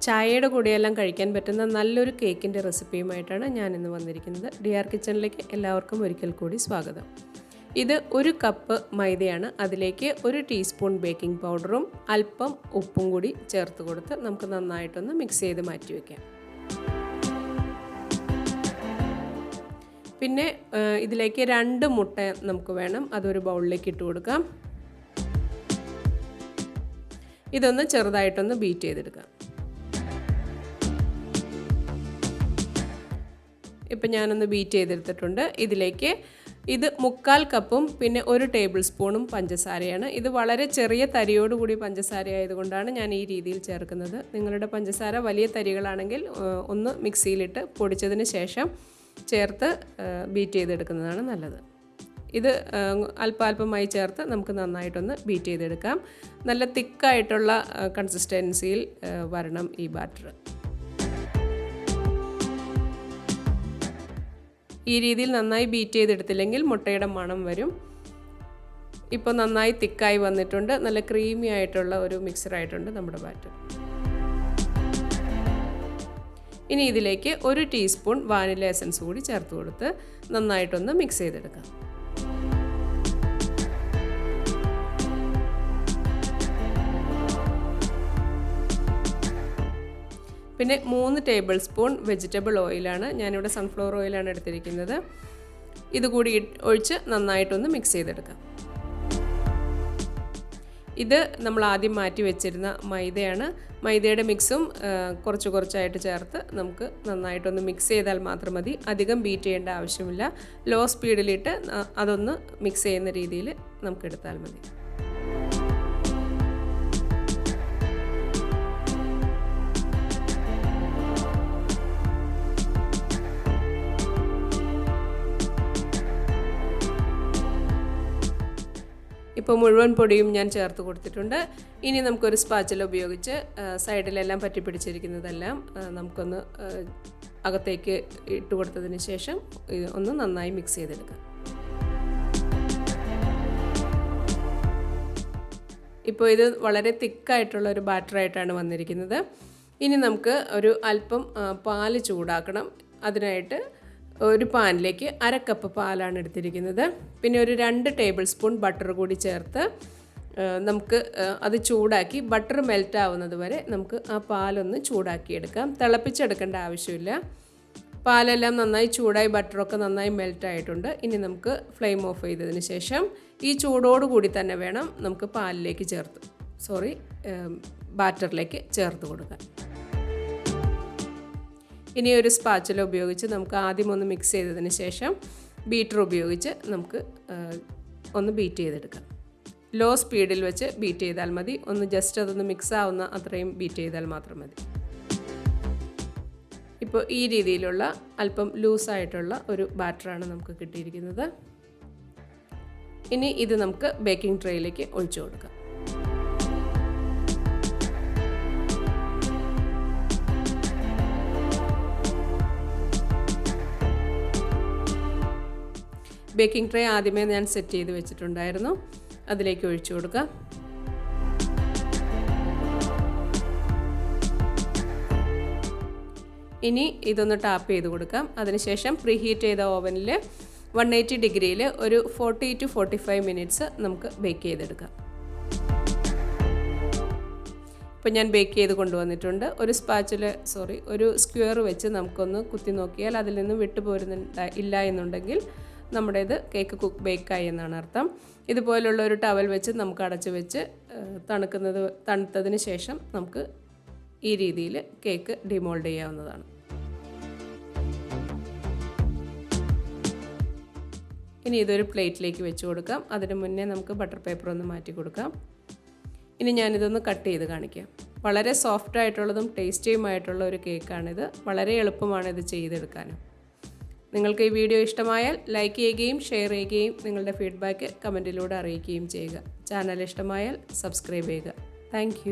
ചായയുടെ കൂടെയെല്ലാം കഴിക്കാൻ പറ്റുന്ന നല്ലൊരു കേക്കിൻ്റെ റെസിപ്പിയുമായിട്ടാണ് ഞാനിന്ന് വന്നിരിക്കുന്നത്. DR കിച്ചണിലേക്ക് എല്ലാവർക്കും ഒരിക്കൽ കൂടി സ്വാഗതം. ഇത് 1 കപ്പ് മൈദയാണ്. അതിലേക്ക് 1 ടീസ്പൂൺ ബേക്കിംഗ് പൗഡറും അല്പം ഉപ്പും കൂടി ചേർത്ത് കൊടുത്ത് നമുക്ക് നന്നായിട്ടൊന്ന് മിക്സ് ചെയ്ത് മാറ്റി വയ്ക്കാം. പിന്നെ ഇതിലേക്ക് 2 മുട്ട നമുക്ക് വേണം. അതൊരു ബൗളിലേക്ക് ഇട്ട് കൊടുക്കാം. ഇതൊന്ന് ചെറുതായിട്ടൊന്ന് ബീറ്റ് ചെയ്തെടുക്കാം. ഇപ്പം ഞാനൊന്ന് ബീറ്റ് ചെയ്തെടുത്തിട്ടുണ്ട്. ഇതിലേക്ക് ഇത് 3/4 കപ്പും പിന്നെ 1 ടേബിൾ സ്പൂണും പഞ്ചസാരയാണ്. ഇത് വളരെ ചെറിയ തരിയോടുകൂടി പഞ്ചസാര ആയതുകൊണ്ടാണ് ഞാൻ ഈ രീതിയിൽ ചേർക്കുന്നത്. നിങ്ങളുടെ പഞ്ചസാര വലിയ തരികളാണെങ്കിൽ ഒന്ന് മിക്സിയിലിട്ട് പൊടിച്ചതിന് ശേഷം ചേർത്ത് ബീറ്റ് ചെയ്തെടുക്കുന്നതാണ് നല്ലത്. ഇത് അല്പാൽപമായി ചേർത്ത് നമുക്ക് നന്നായിട്ടൊന്ന് ബീറ്റ് ചെയ്തെടുക്കാം. നല്ല തിക്കായിട്ടുള്ള കൺസിസ്റ്റൻസിയിൽ വരണം ഈ ബാറ്റർ. ഈ രീതിയിൽ നന്നായി ബീറ്റ് ചെയ്തെടുത്തില്ലെങ്കിൽ മുട്ടയുടെ മണം വരും. ഇപ്പോൾ നന്നായി തിക്കായി വന്നിട്ടുണ്ട്. നല്ല ക്രീമി ആയിട്ടുള്ള ഒരു മിക്സറായിട്ടുണ്ട് നമ്മുടെ ബാറ്റർ. ഇനി ഇതിലേക്ക് 1 ടീസ്പൂൺ വാനില എസൻസ് കൂടി ചേർത്ത് കൊടുത്ത് നന്നായിട്ടൊന്ന് മിക്സ് ചെയ്തെടുക്കാം. പിന്നെ 3 ടേബിൾ സ്പൂൺ വെജിറ്റബിൾ ഓയിലാണ്. ഞാനിവിടെ സൺഫ്ലവർ ഓയിലാണ് എടുത്തിരിക്കുന്നത്. ഇതുകൂടി ഒഴിച്ച് നന്നായിട്ടൊന്ന് മിക്സ് ചെയ്തെടുക്കാം. ഇത് നമ്മൾ ആദ്യം മാറ്റി വെച്ചിരുന്ന മൈദയാണ്. മൈദയുടെ മിക്സും കുറച്ചായിട്ട് ചേർത്ത് നമുക്ക് നന്നായിട്ടൊന്ന് മിക്സ് ചെയ്താൽ മാത്രം മതി. അധികം ബീറ്റ് ചെയ്യേണ്ട ആവശ്യമില്ല. ലോ സ്പീഡിലിട്ട് അതൊന്ന് മിക്സ് ചെയ്യുന്ന രീതിയിൽ നമുക്ക് എടുത്താൽ മതി. ഇപ്പോൾ മുഴുവൻ പൊടിയും ഞാൻ ചേർത്ത് കൊടുത്തിട്ടുണ്ട്. ഇനി നമുക്കൊരു സ്പാച്ചില ഉപയോഗിച്ച് സൈഡിലെല്ലാം പറ്റി പിടിച്ചിരിക്കുന്നതെല്ലാം നമുക്കൊന്ന് അകത്തേക്ക് ഇട്ട് കൊടുത്തതിന് ശേഷം ഒന്ന് നന്നായി മിക്സ് ചെയ്തെടുക്കാം. ഇപ്പോൾ ഇത് വളരെ തിക്കായിട്ടുള്ള ഒരു ബാറ്ററായിട്ടാണ് വന്നിരിക്കുന്നത്. ഇനി നമുക്ക് ഒരു അല്പം പാല് ചൂടാക്കണം. അതിനായിട്ട് ഒരു പാനിലേക്ക് 1/2 കപ്പ് പാലാണ് എടുത്തിരിക്കുന്നത്. പിന്നെ ഒരു 2 ടേബിൾ സ്പൂൺ ബട്ടർ കൂടി ചേർത്ത് നമുക്ക് അത് ചൂടാക്കി ബട്ടർ മെൽറ്റ് ആവുന്നത് വരെ നമുക്ക് ആ പാലൊന്ന് ചൂടാക്കിയെടുക്കാം. തിളപ്പിച്ചെടുക്കേണ്ട ആവശ്യമില്ല. പാലെല്ലാം നന്നായി ചൂടായി ബട്ടറൊക്കെ നന്നായി മെൽറ്റ് ആയിട്ടുണ്ട്. ഇനി നമുക്ക് ഫ്ലെയിം ഓഫ് ചെയ്തതിന് ശേഷം ഈ ചൂടോടുകൂടി തന്നെ വേണം നമുക്ക് ബാറ്ററിലേക്ക് ചേർത്ത് കൊടുക്കാൻ. ഇനി ഒരു സ്പാച്ചില ഉപയോഗിച്ച് നമുക്ക് ആദ്യം ഒന്ന് മിക്സ് ചെയ്തതിന് ശേഷം ബീറ്റർ ഉപയോഗിച്ച് നമുക്ക് ഒന്ന് ബീറ്റ് ചെയ്തെടുക്കാം. ലോ സ്പീഡിൽ വെച്ച് ബീറ്റ് ചെയ്താൽ മതി. ഒന്ന് ജസ്റ്റ് അതൊന്ന് മിക്സ് ആവുന്ന അത്രയും ബീറ്റ് ചെയ്താൽ മാത്രം മതി. ഇപ്പോൾ ഈ രീതിയിലുള്ള അല്പം ലൂസായിട്ടുള്ള ഒരു ബാറ്ററാണ് നമുക്ക് കിട്ടിയിരിക്കുന്നത്. ഇനി ഇത് നമുക്ക് ബേക്കിംഗ് ട്രേയിലേക്ക് ഒഴിച്ചു കൊടുക്കാം. ബേക്കിംഗ് ട്രേ ആദ്യമേ ഞാൻ സെറ്റ് ചെയ്ത് വെച്ചിട്ടുണ്ടായിരുന്നു. അതിലേക്ക് ഒഴിച്ചു കൊടുക്കാം. ഇനി ഇതൊന്ന് ടാപ്പ് ചെയ്ത് കൊടുക്കാം. അതിനുശേഷം പ്രീഹീറ്റ് ചെയ്ത ഓവനിൽ 180 ഡിഗ്രിയിൽ ഒരു 40 to 45 മിനിറ്റ്സ് നമുക്ക് ബേക്ക് ചെയ്തെടുക്കാം. ഇപ്പോൾ ഞാൻ ബേക്ക് ചെയ്ത് കൊണ്ടുവന്നിട്ടുണ്ട്. ഒരു സ്ക്വയർ വെച്ച് നമുക്കൊന്ന് കുത്തി നോക്കിയാൽ അതിൽ നിന്ന് ഇല്ല എന്നുണ്ടെങ്കിൽ നമ്മുടേത് കേക്ക് ബേക്കായി എന്നാണ് അർത്ഥം. ഇതുപോലുള്ള ഒരു ടവൽ വെച്ച് നമുക്ക് അടച്ചു വെച്ച് തണുത്തതിന് ശേഷം നമുക്ക് ഈ രീതിയിൽ കേക്ക് ഡിമോൾഡ് ചെയ്യാവുന്നതാണ്. ഇനി ഇതൊരു പ്ലേറ്റിലേക്ക് വെച്ച് കൊടുക്കാം. അതിന് മുന്നേ നമുക്ക് ബട്ടർ പേപ്പർ ഒന്ന് മാറ്റി കൊടുക്കാം. ഇനി ഞാനിതൊന്ന് കട്ട് ചെയ്ത് കാണിക്കാം. വളരെ സോഫ്റ്റ് ആയിട്ടുള്ളതും ടേസ്റ്റിയുമായിട്ടുള്ള ഒരു കേക്കാണിത്. വളരെ എളുപ്പമാണ് ഇത് ചെയ്തെടുക്കാനും. നിങ്ങൾക്ക് ഈ വീഡിയോ ഇഷ്ടമായാൽ ലൈക്ക് ചെയ്യുകയും ഷെയർ ചെയ്യുകയും നിങ്ങളുടെ ഫീഡ്ബാക്ക് കമൻറ്റിലൂടെ അറിയിക്കുകയും ചെയ്യുക. ചാനൽ ഇഷ്ടമായാൽ സബ്സ്ക്രൈബ് ചെയ്യുക. താങ്ക്